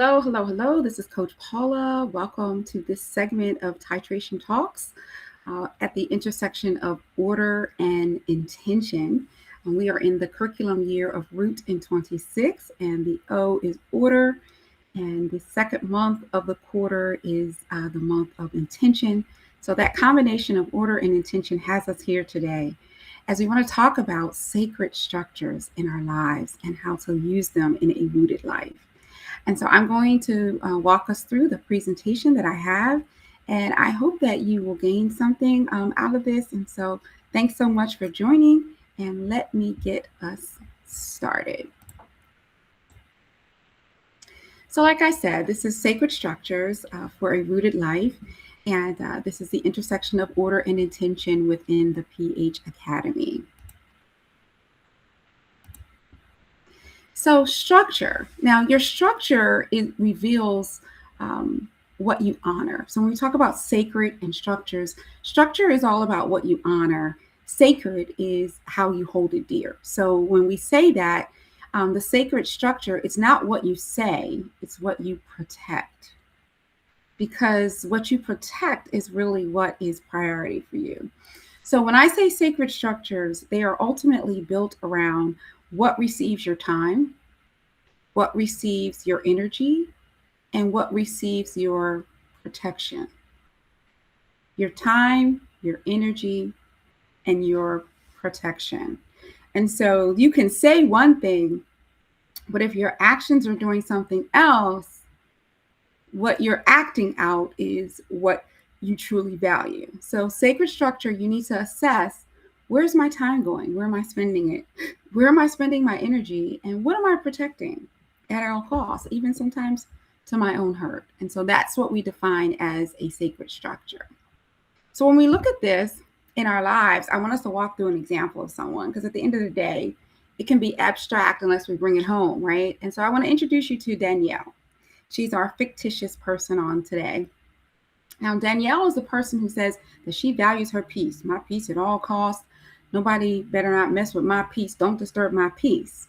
Hello, hello, hello. This is Coach Paula. Welcome to this segment of Titration Talks at the intersection of order and intention. And we are in the curriculum year of Root in 26, and the O is order. And the second month of the quarter is the month of intention. So that combination of order and intention has us here today as we want to talk about sacred structures in our lives and how to use them in a rooted life. And so I'm going to walk us through the presentation that I have, and I hope that you will gain something out of this. And so thanks so much for joining, and let me get us started. So like I said, this is Sacred Structures for a Rooted Life, and this is the intersection of order and intention within the PH Academy. So structure. Now, your structure reveals what you honor. So when we talk about sacred and structures, structure is all about what you honor. Sacred is how you hold it dear. So when we say that, the sacred structure, it's not what you say, it's what you protect. Because what you protect is really what is priority for you. So when I say sacred structures, they are ultimately built around what receives your time, what receives your energy, and what receives your protection. Your time, your energy, and your protection. And so you can say one thing, but if your actions are doing something else, what you're acting out is what you truly value. So sacred structure, you need to assess, where's my time going? Where am I spending it? Where am I spending my energy? And what am I protecting at all costs, even sometimes to my own hurt? And so that's what we define as a sacred structure. So when we look at this in our lives, I want us to walk through an example of someone, because at the end of the day, it can be abstract unless we bring it home, right? And so I want to introduce you to Danielle. She's our fictitious person on today. Now, Danielle is the person who says that she values her peace. My peace at all costs. Nobody better not mess with my peace. Don't disturb my peace.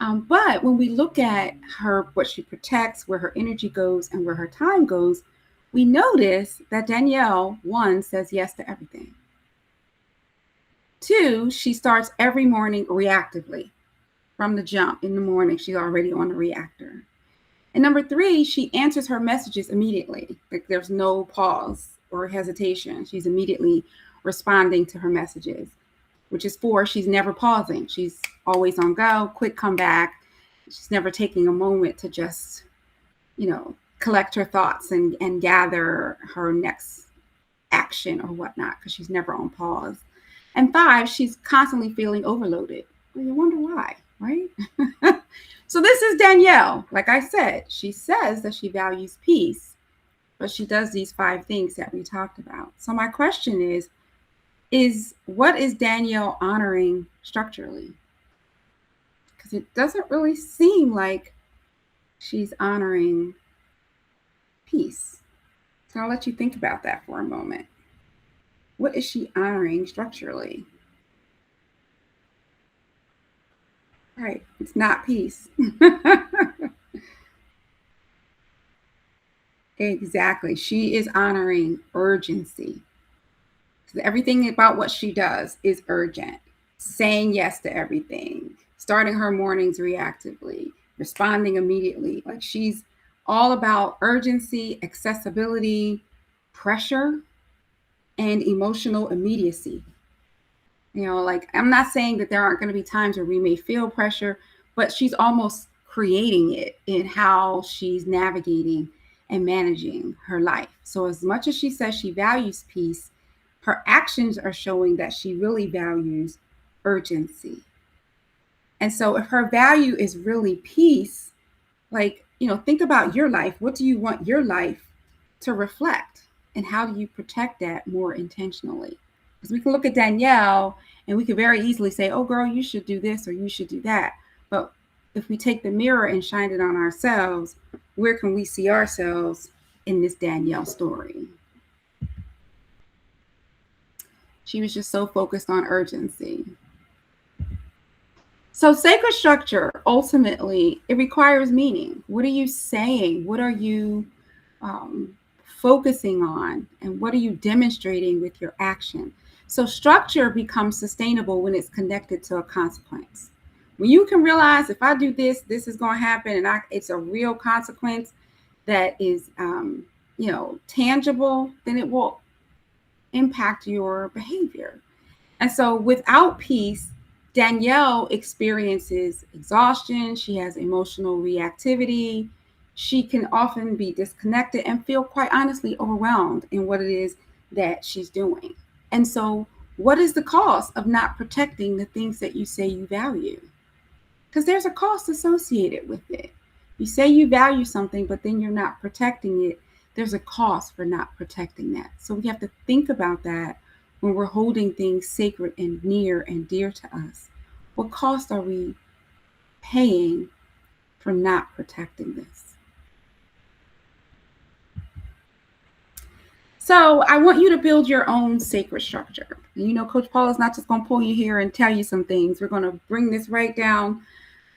But when we look at her, what she protects, where her energy goes, and where her time goes, we notice that Danielle, one, says yes to everything. Two, she starts every morning reactively. From the jump in the morning, she's already on the reactor. And number three, she answers her messages immediately. Like there's no pause or hesitation. She's immediately responding to her messages. Which is four, she's never pausing. She's always on go, quick comeback. She's never taking a moment to just, collect her thoughts and gather her next action or whatnot, because she's never on pause. And five, she's constantly feeling overloaded. Well, you wonder why, right? So this is Danielle. Like I said, she says that she values peace, but she does these five things that we talked about. So my question is what is Danielle honoring structurally? Because it doesn't really seem like she's honoring peace. So I'll let you think about that for a moment. What is she honoring structurally? Right, it's not peace. Exactly. She is honoring urgency. Everything about what she does is urgent. Saying yes to everything, starting her mornings reactively, responding immediately. Like she's all about urgency, accessibility, pressure, and emotional immediacy. Like I'm not saying that there aren't going to be times where we may feel pressure, but she's almost creating it in how she's navigating and managing her life. So as much as she says she values peace, her actions are showing that she really values urgency. And so if her value is really peace, think about your life. What do you want your life to reflect? And how do you protect that more intentionally? Because we can look at Danielle and we can very easily say, oh, girl, you should do this or you should do that. But if we take the mirror and shine it on ourselves, where can we see ourselves in this Danielle story? She was just so focused on urgency. So sacred structure, ultimately, it requires meaning. What are you saying? What are you focusing on? And what are you demonstrating with your action? So structure becomes sustainable when it's connected to a consequence. When you can realize, if I do this, this is going to happen, and it's a real consequence that is, tangible, then it will impact your behavior. And so without peace, Danielle experiences exhaustion. She has emotional reactivity. She can often be disconnected and feel, quite honestly, overwhelmed in what it is that she's doing. And so, what is the cost of not protecting the things that you say you value? Because there's a cost associated with it. You say you value something, but then you're not protecting it. There's a cost for not protecting that. So we have to think about that when we're holding things sacred and near and dear to us. What cost are we paying for not protecting this? So I want you to build your own sacred structure. Coach Paul is not just going to pull you here and tell you some things. We're going to bring this right down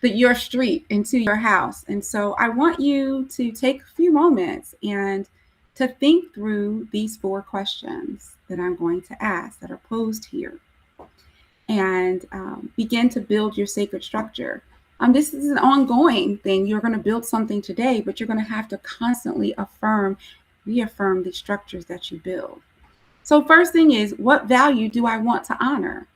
your street into your house. And so I want you to take a few moments and to think through these 4 questions that I'm going to ask that are posed here, and begin to build your sacred structure. This is an ongoing thing. You're going to build something today, but you're going to have to constantly reaffirm the structures that you build. So first thing is, what value do I want to honor?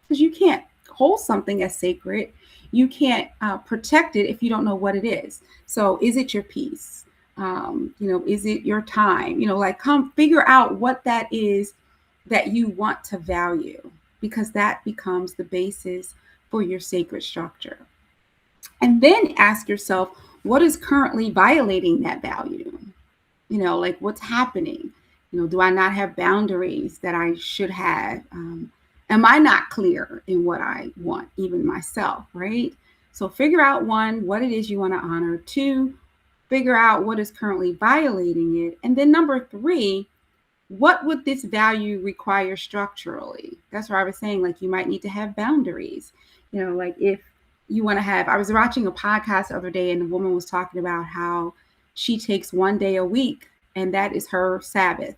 Because you can't hold something as sacred. You can't protect it if you don't know what it is. So is it your peace? Is it your time? Come figure out what that is that you want to value, because that becomes the basis for your sacred structure. And then ask yourself, what is currently violating that value? What's happening? Do I not have boundaries that I should have? Am I not clear in what I want, even myself, right? So figure out, 1, what it is you want to honor. 2, figure out what is currently violating it. And then number 3, what would this value require structurally? That's where I was saying, you might need to have boundaries. If you want to have, I was watching a podcast the other day, and the woman was talking about how she takes 1 day a week, and that is her Sabbath.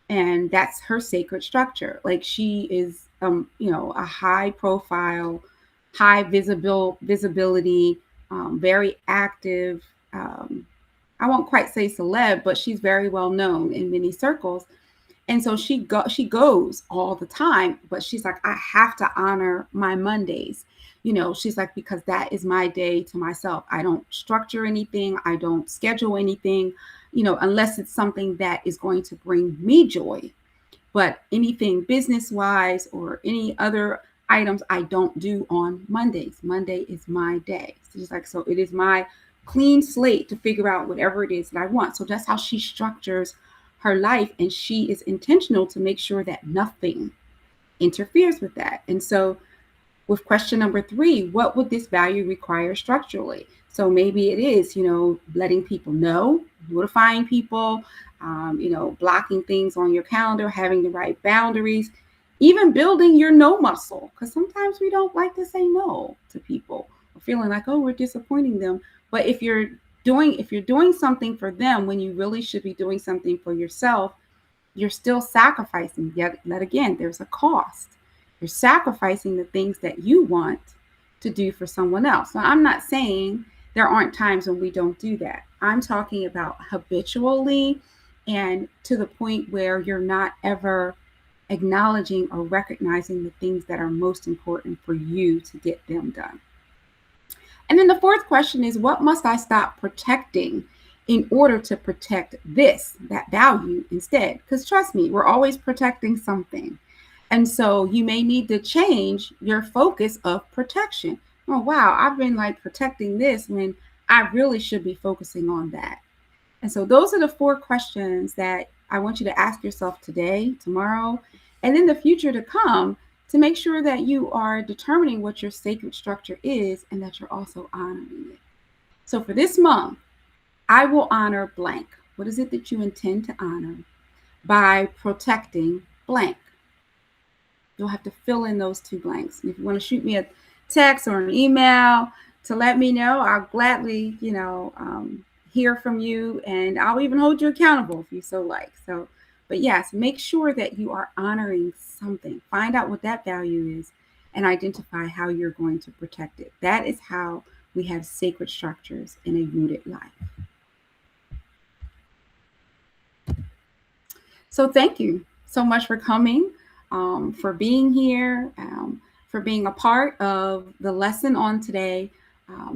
And that's her sacred structure. She is, a high profile, high visibility, very active. I won't quite say celeb, but she's very well known in many circles. And so she goes all the time, but she's like, I have to honor my Mondays. She's like, because that is my day to myself. I don't structure anything. I don't schedule anything, unless it's something that is going to bring me joy. But anything business-wise or any other items I don't do on Mondays. Monday is my day. So she's like, so it is my clean slate to figure out whatever it is that I want. So that's how she structures her life, and she is intentional to make sure that nothing interferes with that. And so with question number 3, what would this value require structurally? So maybe it is, letting people know, notifying people, blocking things on your calendar, having the right boundaries, even building your no muscle. Because sometimes we don't like to say no to people, or feeling like, oh, we're disappointing them. But if you're doing something for them when you really should be doing something for yourself, you're still sacrificing. Yet again, there's a cost. You're sacrificing the things that you want to do for someone else. Now, I'm not saying there aren't times when we don't do that. I'm talking about habitually, and to the point where you're not ever acknowledging or recognizing the things that are most important for you to get them done. And then the 4th question is, what must I stop protecting in order to protect that value instead? Because trust me, we're always protecting something. And so you may need to change your focus of protection. Oh, wow, I've been protecting this when I really should be focusing on that. And so those are the 4 questions that I want you to ask yourself today, tomorrow, and in the future to come, to make sure that you are determining what your sacred structure is and that you're also honoring it. So for this month, I will honor blank. What is it that you intend to honor by protecting blank? You'll have to fill in those 2 blanks. And if you want to shoot me a text or an email to let me know, I'll gladly, hear from you, and I'll even hold you accountable if you so like. So, but yes, make sure that you are honoring something. Find out what that value is and identify how you're going to protect it. That is how we have sacred structures in a rooted life. So thank you so much for coming, for being here, for being a part of the lesson on today.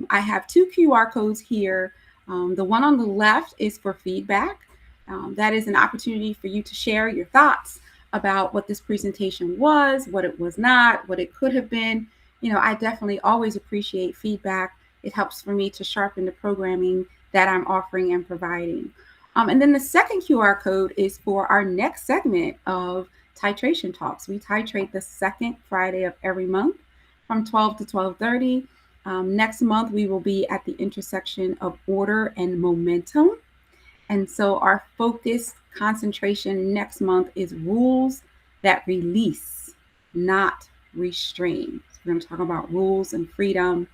I have two QR codes here. The one on the left is for feedback. That is an opportunity for you to share your thoughts about what this presentation was, what it was not, what it could have been. I definitely always appreciate feedback. It helps for me to sharpen the programming that I'm offering and providing. And then the second QR code is for our next segment of titration talks. We titrate the second Friday of every month from 12 to 12:30. Next month, we will be at the intersection of order and momentum. And so our focus concentration next month is rules that release, not restrain. So we're going to talk about rules and freedom,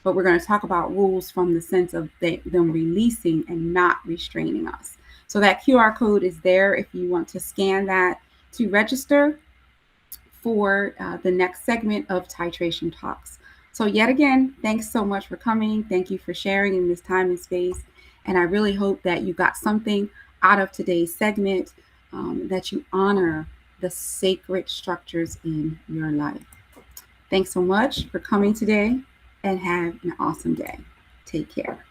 but we're going to talk about rules from the sense of them releasing and not restraining us. So that QR code is there if you want to scan that to register for the next segment of Titration Talks. So yet again, thanks so much for coming. Thank you for sharing in this time and space. And I really hope that you got something out of today's segment, that you honor the sacred structures in your life. Thanks so much for coming today, and have an awesome day. Take care.